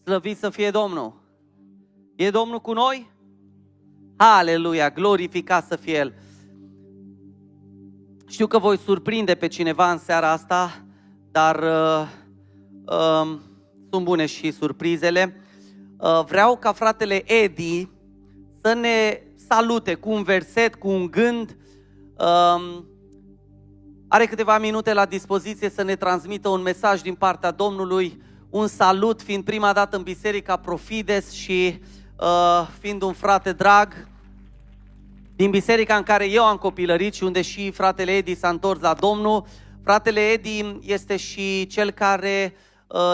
Slăvit să fie Domnul! E Domnul cu noi? Aleluia! Glorificat să fie El! Știu că voi surprinde pe cineva în seara asta, dar sunt bune și surprizele. Vreau ca fratele Edi să ne salute cu un verset, cu un gând. Are câteva minute la dispoziție să ne transmită un mesaj din partea Domnului, un salut, fiind prima dată în Biserica Profides și fiind un frate drag din biserica în care eu am copilărit și unde și fratele Edi s-a întors la Domnul. Fratele Edi este și cel care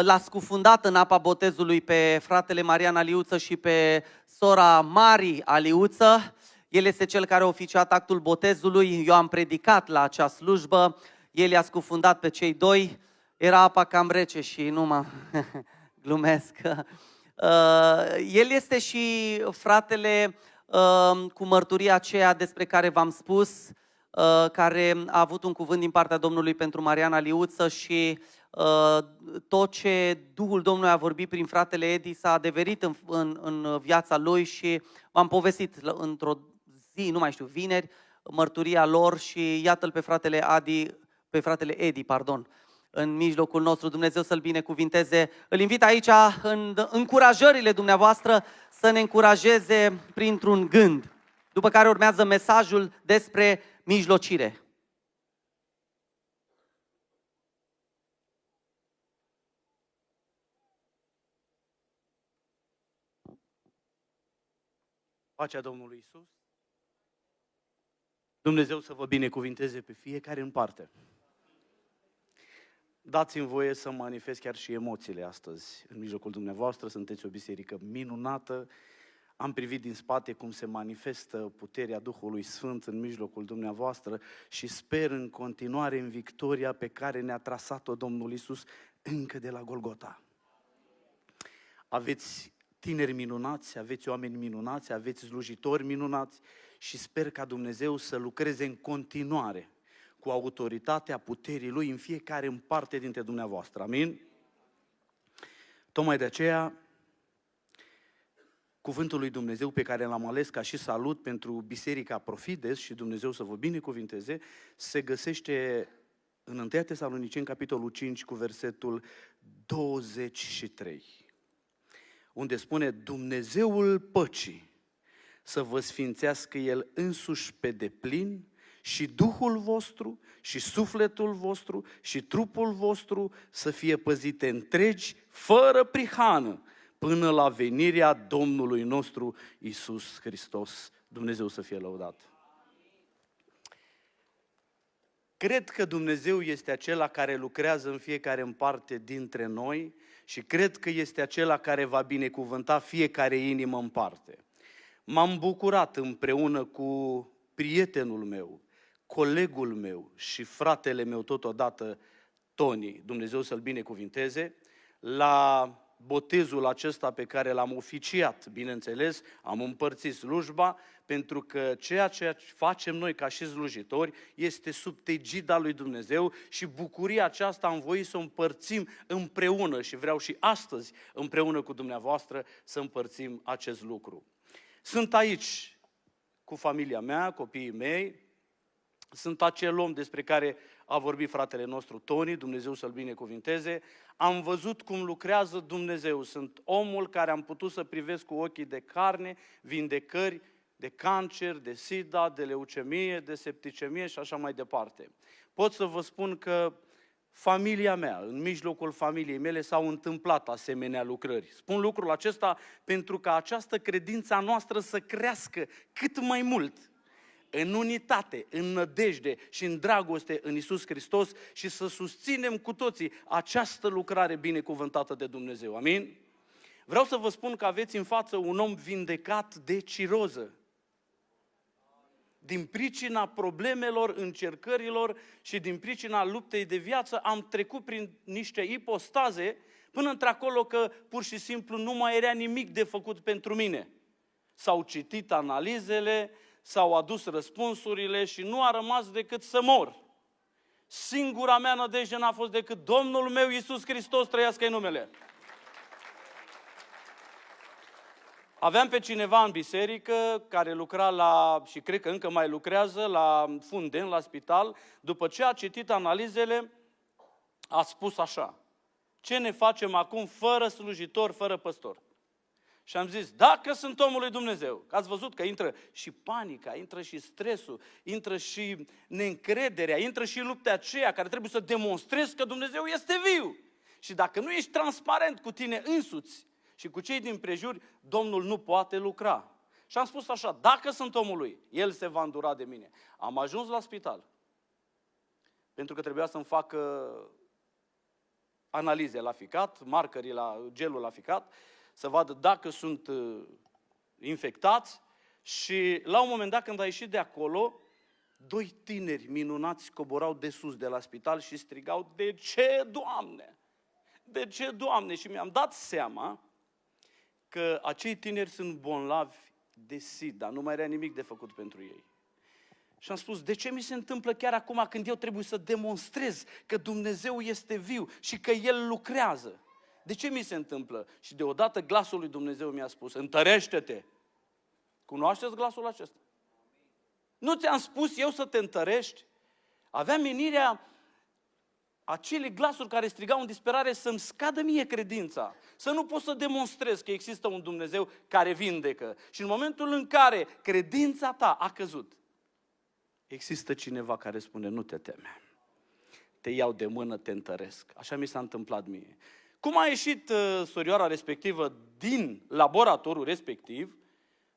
l-a scufundat în apa botezului pe fratele Marian Aliuță și pe sora Mari Aliuță. El este cel care a oficiat actul botezului, eu am predicat la acea slujbă, el i-a scufundat pe cei doi, era apa cam rece și nu mă glumesc. El este și fratele cu mărturia aceea despre care v-am spus, care a avut un cuvânt din partea Domnului pentru Marian Aliuță și tot ce Duhul Domnului a vorbit prin fratele Edi s-a adeverit în viața lui și v-am povestit într-o zi, nu mai știu, vineri, mărturia lor și iată-l pe fratele Edi, în mijlocul nostru. Dumnezeu să-l binecuvinteze. Îl invit aici în încurajările dumneavoastră să ne încurajeze printr-un gând, după care urmează mesajul despre mijlocire. Pacea Domnului Iisus. Dumnezeu să vă binecuvinteze pe fiecare în parte. Dați-mi voie să manifest chiar și emoțiile astăzi în mijlocul dumneavoastră. Sunteți o biserică minunată. Am privit din spate cum se manifestă puterea Duhului Sfânt în mijlocul dumneavoastră și sper în continuare în victoria pe care ne-a trasat-o Domnul Iisus încă de la Golgota. Aveți tineri minunați, aveți oameni minunați, aveți slujitori minunați și sper ca Dumnezeu să lucreze în continuare cu autoritatea puterii Lui în fiecare în parte dintre dumneavoastră. Amin? Tocmai de aceea, cuvântul lui Dumnezeu pe care l-am ales ca și salut pentru Biserica Profides și Dumnezeu să vă binecuvinteze, se găsește în 1 Tesaloniceni, capitolul 5, cu versetul 23, unde spune: Dumnezeul păcii să vă sfințească El însuși pe deplin și Duhul vostru și sufletul vostru și trupul vostru să fie păzite întregi, fără prihană, până la venirea Domnului nostru Iisus Hristos. Dumnezeu să fie lăudat. Cred că Dumnezeu este acela care lucrează în fiecare în parte dintre noi și cred că este acela care va binecuvânta fiecare inimă în parte. M-am bucurat împreună cu prietenul meu, colegul meu și fratele meu totodată, Tony, Dumnezeu să-l binecuvinteze, la botezul acesta pe care l-am oficiat, bineînțeles, am împărțit slujba, pentru că ceea ce facem noi ca și slujitori este sub egida lui Dumnezeu și bucuria aceasta am voit să o împărțim împreună și vreau și astăzi împreună cu dumneavoastră să împărțim acest lucru. Sunt aici cu familia mea, copiii mei, sunt acel om despre care a vorbit fratele nostru Tony, Dumnezeu să-l binecuvinteze. Am văzut cum lucrează Dumnezeu. Sunt omul care am putut să privesc cu ochii de carne vindecări de cancer, de sida, de leucemie, de septicemie și așa mai departe. Pot să vă spun că familia mea, în mijlocul familiei mele s-au întâmplat asemenea lucrări. Spun lucrul acesta pentru ca această credință a noastră să crească cât mai mult în unitate, în nădejde și în dragoste în Iisus Hristos și să susținem cu toții această lucrare binecuvântată de Dumnezeu. Amin? Vreau să vă spun că aveți în față un om vindecat de ciroză. Din pricina problemelor, încercărilor și din pricina luptei de viață am trecut prin niște ipostaze până într-acolo că pur și simplu nu mai era nimic de făcut pentru mine. S-au citit analizele, s-au adus răspunsurile și nu a rămas decât să mor. Singura mea nădejde n-a fost decât Domnul meu Iisus Hristos, trăiască-i numele. Aveam pe cineva în biserică care lucra și cred că încă mai lucrează la Funden, la spital. După ce a citit analizele, a spus așa: ce ne facem acum fără slujitor, fără păstor? Și am zis, dacă sunt omul lui Dumnezeu, că ați văzut că intră și panica, intră și stresul, intră și neîncrederea, intră și lupta aceea care trebuie să demonstrezi că Dumnezeu este viu. Și dacă nu ești transparent cu tine însuți și cu cei din prejur, Domnul nu poate lucra. Și am spus așa, dacă sunt omul lui, el se va îndura de mine. Am ajuns la spital, pentru că trebuia să-mi facă analize la ficat, marcării la gelul la ficat, să vadă dacă sunt infectați. Și la un moment dat, când a ieșit de acolo, doi tineri minunați coborau de sus de la spital și strigau, de ce, Doamne? De ce, Doamne? Și mi-am dat seama că acei tineri sunt bolnavi de SIDA, nu mai era nimic de făcut pentru ei. Și am spus, de ce mi se întâmplă chiar acum când eu trebuie să demonstrez că Dumnezeu este viu și că El lucrează? De ce mi se întâmplă? Și deodată glasul lui Dumnezeu mi-a spus, întărește-te. Cunoașteți glasul acesta? Nu ți-am spus eu să te întărești? Aveam menirea acele glasuri care strigau în disperare să-mi scadă mie credința, să nu pot să demonstrez că există un Dumnezeu care vindecă. Și în momentul în care credința ta a căzut, există cineva care spune, nu te teme, te iau de mână, te întăresc. Așa mi s-a întâmplat mie. Cum a ieșit surioara respectivă din laboratorul respectiv,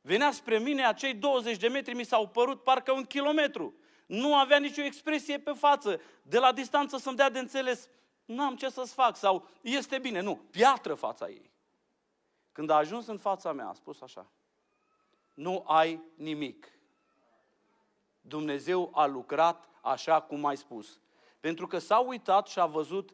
venea spre mine, acei 20 de metri mi s-au părut parcă 1 kilometru. Nu avea nicio expresie pe față. De la distanță să-mi dea de înțeles, n-am ce să-ți fac sau este bine. Nu, piatră fața ei. Când a ajuns în fața mea, a spus așa, nu ai nimic. Dumnezeu a lucrat așa cum ai spus. Pentru că s-a uitat și a văzut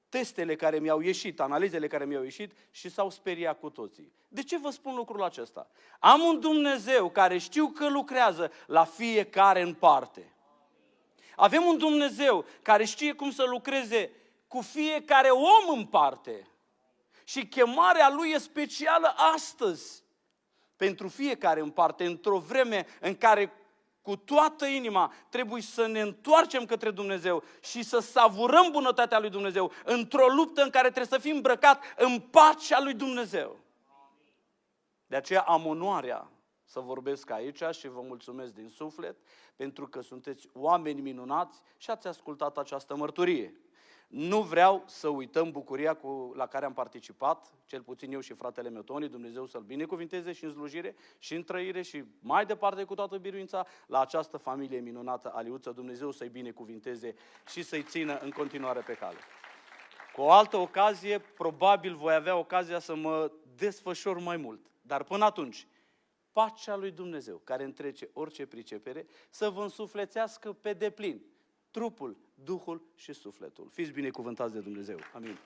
testele care mi-au ieșit, analizele care mi-au ieșit și s-au speriat cu toții. De ce vă spun lucrul acesta? Am un Dumnezeu care știu că lucrează la fiecare în parte. Avem un Dumnezeu care știe cum să lucreze cu fiecare om în parte. Și chemarea Lui e specială astăzi. Pentru fiecare în parte, într-o vreme în care cu toată inima trebuie să ne întoarcem către Dumnezeu și să savurăm bunătatea lui Dumnezeu într-o luptă în care trebuie să fim îmbrăcat în pacea lui Dumnezeu. De aceea am onoarea să vorbesc aici și vă mulțumesc din suflet pentru că sunteți oameni minunați și ați ascultat această mărturie. Nu vreau să uităm bucuria la care am participat, cel puțin eu și fratele meu Toni, Dumnezeu să-l binecuvinteze și în slujire și în trăire și mai departe cu toată biruința la această familie minunată Aliuță, Dumnezeu să-i binecuvinteze și să-i țină în continuare pe cale. Cu o altă ocazie, probabil voi avea ocazia să mă desfășor mai mult, dar până atunci, pacea lui Dumnezeu, care întrece orice pricepere, să vă însuflețească pe deplin trupul, Duhul și sufletul. Fiți binecuvântați de Dumnezeu. Amin.